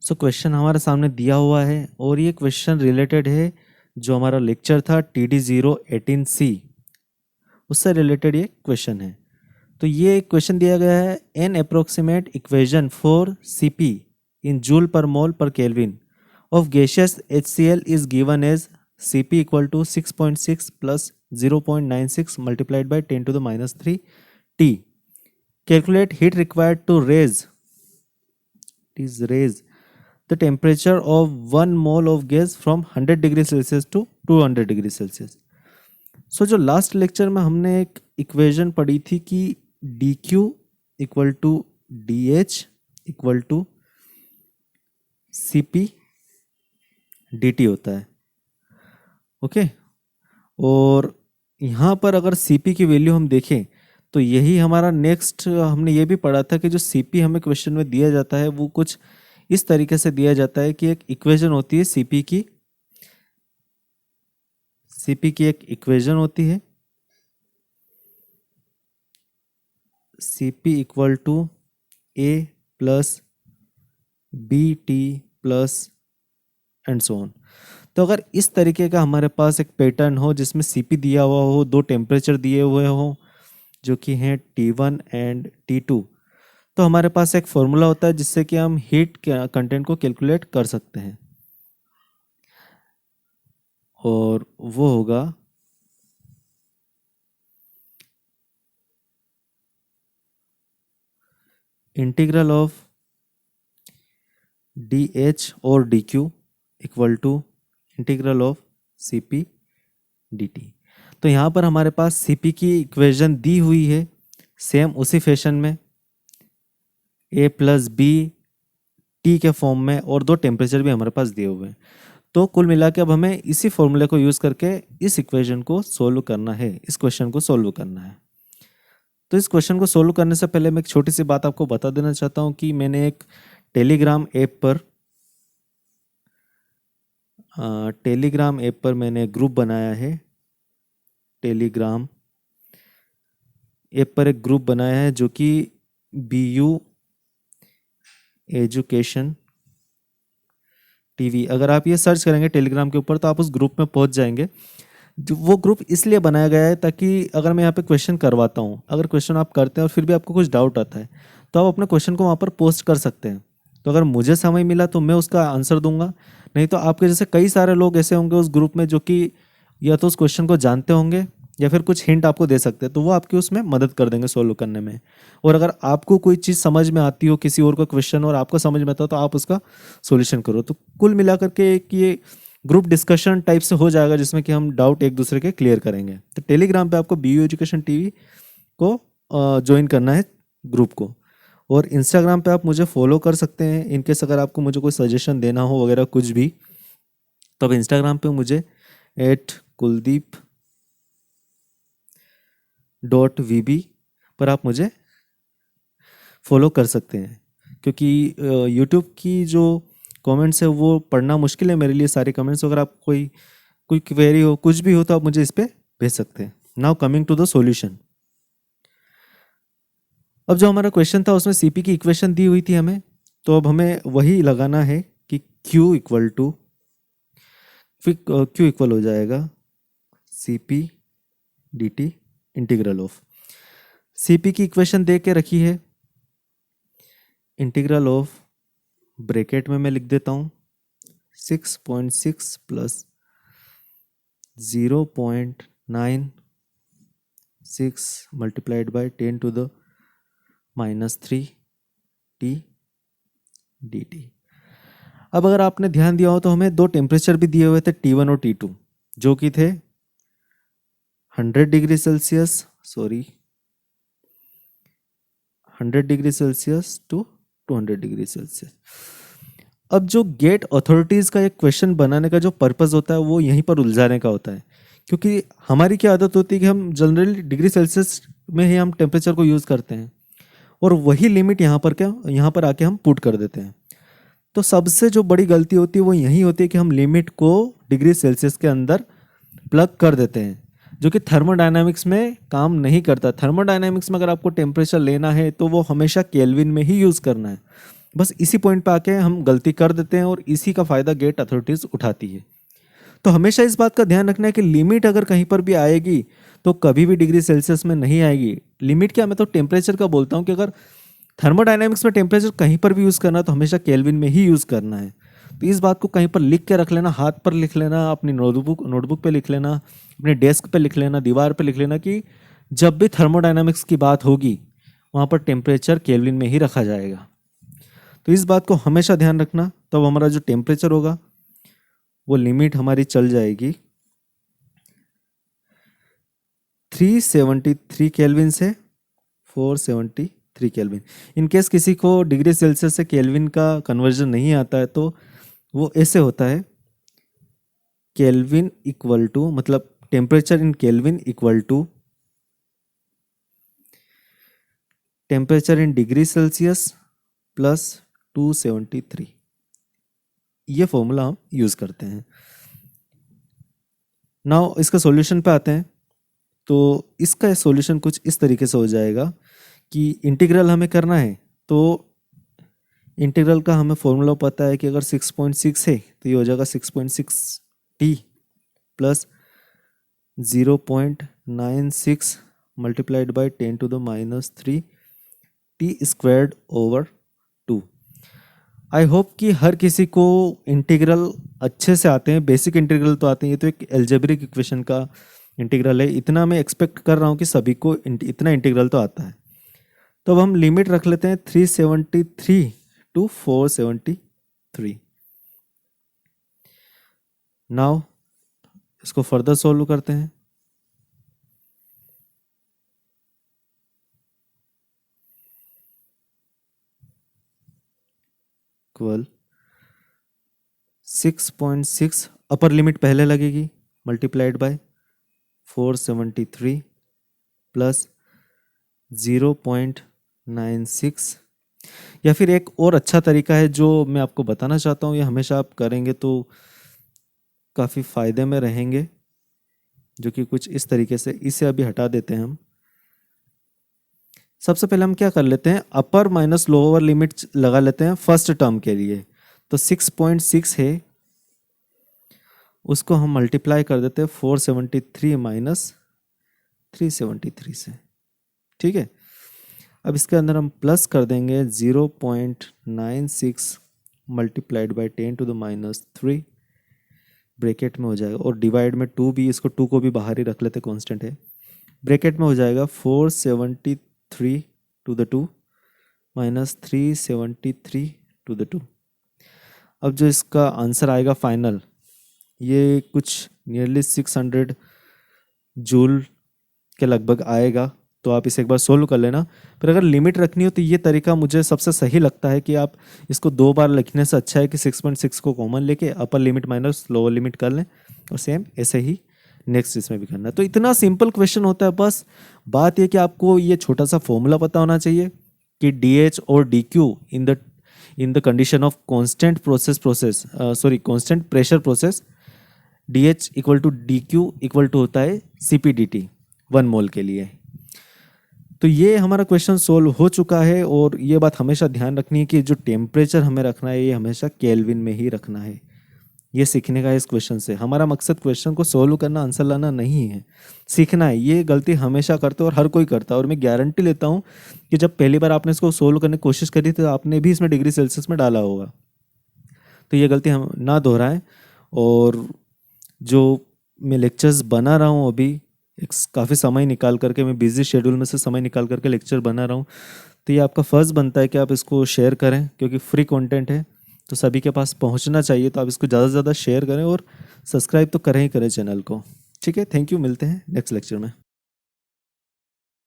So question हमारे सामने दिया हुआ है और ये क्वेश्चन रिलेटेड है जो हमारा लेक्चर था TD018C, उससे रिलेटेड ये क्वेश्चन है। तो ये क्वेश्चन दिया गया है, an approximate equation for Cp in joule per mole per kelvin of gaseous HCl is given as Cp equal to 6.6 plus 0.96 multiplied by 10⁻³ T। Calculate heat required to raise the temperature of 1 mole of gas from 100 degree Celsius to 200 degree Celsius. So जो last lecture में हमने एक equation पढ़ी थी कि dq equal to dH equal to Cp dt होता है, okay. और यहाँ पर अगर Cp की वैल्यू हम देखें तो यही हमारा नेक्स्ट, हमने ये भी पढ़ा था कि जो Cp हमें क्वेश्चन में दिया जाता है वो कुछ इस तरीके से दिया जाता है कि एक इक्वेशन होती है Cp की एक इक्वेशन होती है Cp equal to A plus BT plus and so on. तो अगर इस तरीके का हमारे पास एक पैटर्न हो जिसमें Cp दिया हुआ हो, दो टेम्परेचर दिए हुए हो जो कि हैं T1 एंड T2, तो हमारे पास एक फॉर्मूला होता है जिससे कि हम हीट कंटेंट को कैलकुलेट कर सकते हैं, और वो होगा इंटीग्रल ऑफ DH और DQ equal to integral of Cp dt। तो यहाँ पर हमारे पास Cp की इक्वेशन दी हुई है सेम उसी फैशन में, A प्लस बी T के फॉर्म में, और दो टेम्परेचर भी हमारे पास दिए हुए हैं। तो कुल मिला के अब हमें इसी फॉर्मूले को यूज़ करके इस इक्वेशन को सोल्व करना है, इस क्वेश्चन को सोल्व करना है। तो इस क्वेश्चन को सोल्व करने से पहले मैं एक छोटी सी बात आपको बता देना चाहता हूँ कि मैंने एक टेलीग्राम ऐप पर मैंने ग्रुप बनाया है। टेलीग्राम ऐप पर एक ग्रुप बनाया है जो कि BU एजुकेशन TV, अगर आप ये सर्च करेंगे टेलीग्राम के ऊपर तो आप उस ग्रुप में पहुंच जाएंगे। जो वो ग्रुप इसलिए बनाया गया है ताकि अगर मैं यहाँ पे क्वेश्चन करवाता हूँ, अगर क्वेश्चन आप करते हैं और फिर भी आपको कुछ डाउट आता है तो आप अपने क्वेश्चन को वहाँ पर पोस्ट कर सकते हैं। तो अगर मुझे समय मिला तो मैं उसका आंसर दूंगा, नहीं तो आपके जैसे कई सारे लोग ऐसे होंगे उस ग्रुप में जो कि या तो उस क्वेश्चन को जानते होंगे या फिर कुछ हिंट आपको दे सकते हैं, तो वो आपकी उसमें मदद कर देंगे सोल्व करने में। और अगर आपको कोई चीज़ समझ में आती हो, किसी और का क्वेश्चन और आपको समझ में आता हो, तो आप उसका सॉल्यूशन करो। तो कुल मिलाकर के एक ये ग्रुप डिस्कशन टाइप से हो जाएगा जिसमें कि हम डाउट एक दूसरे के क्लियर करेंगे। तो टेलीग्राम पे आपको BU एजुकेशन TV को ज्वाइन करना है ग्रुप को, और इंस्टाग्राम पे आप मुझे फॉलो कर सकते हैं। इनकेस अगर आपको मुझे कोई सजेशन देना हो वगैरह कुछ भी, तो आप इंस्टाग्राम पे मुझे @kuldeep.vb पर आप मुझे फॉलो कर सकते हैं, क्योंकि यूट्यूब की जो कमेंट्स है वो पढ़ना मुश्किल है मेरे लिए सारे कमेंट्स। अगर आप कोई क्वेरी हो, कुछ भी हो, तो आप मुझे इस पर भेज सकते हैं। Now coming to the solution. अब जो हमारा क्वेश्चन था उसमें Cp की इक्वेशन दी हुई थी हमें, तो अब हमें वही लगाना है कि Q इक्वल हो जाएगा Cp dt integral of Cp की इक्वेशन दे के रखी है, इंटीग्रल ऑफ ब्रैकेट में मैं लिख देता हूँ 6.6 plus 0.96 multiplied by 10⁻³ T dt। अब अगर आपने ध्यान दिया हो तो हमें दो टेम्परेचर भी दिए हुए थे T1 और T2, जो कि थे 100 degree Celsius to 200 degree Celsius. अब जो गेट अथॉरिटीज़ का एक क्वेश्चन बनाने का जो पर्पस होता है वो यहीं पर उलझाने का होता है, क्योंकि हमारी क्या आदत होती है कि हम जनरली डिग्री सेल्सियस में ही हम टेम्परेचर को यूज़ करते हैं, और वही लिमिट यहाँ पर आके हम पुट कर देते हैं। तो सबसे जो बड़ी गलती होती है वो यही होती है कि हम लिमिट को डिग्री सेल्सियस के अंदर प्लग कर देते हैं, जो कि थर्मोडायनामिक्स में काम नहीं करता। थर्मोडायनामिक्स में अगर आपको टेम्परेचर लेना है तो वो हमेशा केल्विन में ही यूज़ करना है। बस इसी पॉइंट पे आके हम गलती कर देते हैं और इसी का फ़ायदा गेट अथॉरिटीज़ उठाती है। तो हमेशा इस बात का ध्यान रखना है कि लिमिट अगर कहीं पर भी आएगी तो कभी भी डिग्री सेल्सियस में नहीं आएगी। लिमिट क्या, मैं तो टेम्परेचर का बोलता हूँ कि अगर थर्मोडायनामिक्स में टेम्परेचर कहीं पर भी यूज़ करना है तो हमेशा केल्विन में ही यूज़ करना है। तो इस बात को कहीं पर लिख के रख लेना, हाथ पर लिख लेना, अपनी नोटबुक पे लिख लेना, अपने डेस्क पे लिख लेना, दीवार पे लिख लेना कि जब भी थर्मोडायनामिक्स की बात होगी वहाँ पर टेम्परेचर केल्विन में ही रखा जाएगा। तो इस बात को हमेशा ध्यान रखना, तब हमारा जो टेम्परेचर होगा वो लिमिट हमारी चल जाएगी 373 केल्विन से 473 केल्विन। इन केस किसी को डिग्री सेल्सियस से केल्विन का कन्वर्जन नहीं आता है तो वो ऐसे होता है, केल्विन इक्वल टू, मतलब temperature in Kelvin equal to temperature in degree Celsius plus 273। ये फॉर्मूला हम यूज़ करते हैं। नाउ इसका सॉल्यूशन पे आते हैं। तो इसका सॉल्यूशन कुछ इस तरीके से हो जाएगा कि इंटीग्रल हमें करना है तो इंटीग्रल का हमें फॉर्मूला पता है कि अगर 6.6 है तो ये हो जाएगा 6.6 t plus 0.96 multiplied by 10⁻³ t squared over 2। I hope कि हर किसी को इंटीग्रल अच्छे से आते हैं, बेसिक इंटीग्रल तो आते हैं। ये तो एक एल्जेब्रिक इक्वेशन का इंटीग्रल है, इतना मैं एक्सपेक्ट कर रहा हूँ कि सभी को इतना इंटीग्रल तो आता है। तो अब हम लिमिट रख लेते हैं 373 टू 473। नाउ इसको फर्दर सोल्व करते हैं। इक्वल 6.6 अपर लिमिट पहले लगेगी मल्टीप्लाइड बाय 473 प्लस 0.96, या फिर एक और अच्छा तरीका है जो मैं आपको बताना चाहता हूँ, ये हमेशा आप करेंगे तो काफ़ी फ़ायदे में रहेंगे, जो कि कुछ इस तरीके से, इसे अभी हटा देते हैं हम। सबसे पहले हम क्या कर लेते हैं, अपर माइनस लोअर लिमिट लगा लेते हैं फर्स्ट टर्म के लिए। तो 6.6 है, उसको हम मल्टीप्लाई कर देते हैं 473 माइनस 373 से। ठीक है, अब इसके अंदर हम प्लस कर देंगे 0.96 मल्टीप्लाइड बाई 10⁻³ ब्रैकेट में हो जाएगा, और डिवाइड में 2 भी, इसको 2 को भी बाहर ही रख लेते, कांस्टेंट है। ब्रैकेट में हो जाएगा 473 to the 2 minus 373 to the 2। अब जो इसका आंसर आएगा फाइनल, ये कुछ नियरली 600 जूल के लगभग आएगा। तो आप इसे एक बार सोल्व कर लेना। पर अगर लिमिट रखनी हो तो ये तरीका मुझे सबसे सही लगता है कि आप इसको 2 बार लिखने से अच्छा है कि 6.6 को कॉमन लेके upper limit minus lower limit कर लें, और सेम ऐसे ही नेक्स्ट इसमें भी करना है। तो इतना सिंपल क्वेश्चन होता है। बस बात ये कि आपको ये छोटा सा फॉर्मूला पता होना चाहिए कि DH और DQ in the condition of constant pressure process, DH equal to DQ equal to होता है CP/DT 1 मोल के लिए। तो ये हमारा क्वेश्चन सोल्व हो चुका है। और ये बात हमेशा ध्यान रखनी है कि जो टेम्परेचर हमें रखना है ये हमेशा केल्विन में ही रखना है। ये सीखने का है इस क्वेश्चन से। हमारा मकसद क्वेश्चन को सोल्व करना, आंसर लाना नहीं है, सीखना है। ये गलती हमेशा करते हो और हर कोई करता है, और मैं गारंटी लेता हूँ कि जब पहली बार आपने इसको सोल्व करने की कोशिश करी तो आपने भी इसमें डिग्री सेल्सियस में डाला होगा। तो ये गलती हम ना दोहराएं। और जो मैं लेक्चर्स बना रहा हूँ अभी, एक काफ़ी समय निकाल करके, मैं बिजी शेड्यूल में से समय निकाल करके लेक्चर बना रहा हूँ, तो ये आपका फ़र्ज़ बनता है कि आप इसको शेयर करें, क्योंकि फ्री कंटेंट है तो सभी के पास पहुँचना चाहिए। तो आप इसको ज़्यादा से ज़्यादा शेयर करें और सब्सक्राइब तो करें ही करें चैनल को। ठीक है, थैंक यू, मिलते हैं नेक्स्ट लेक्चर में।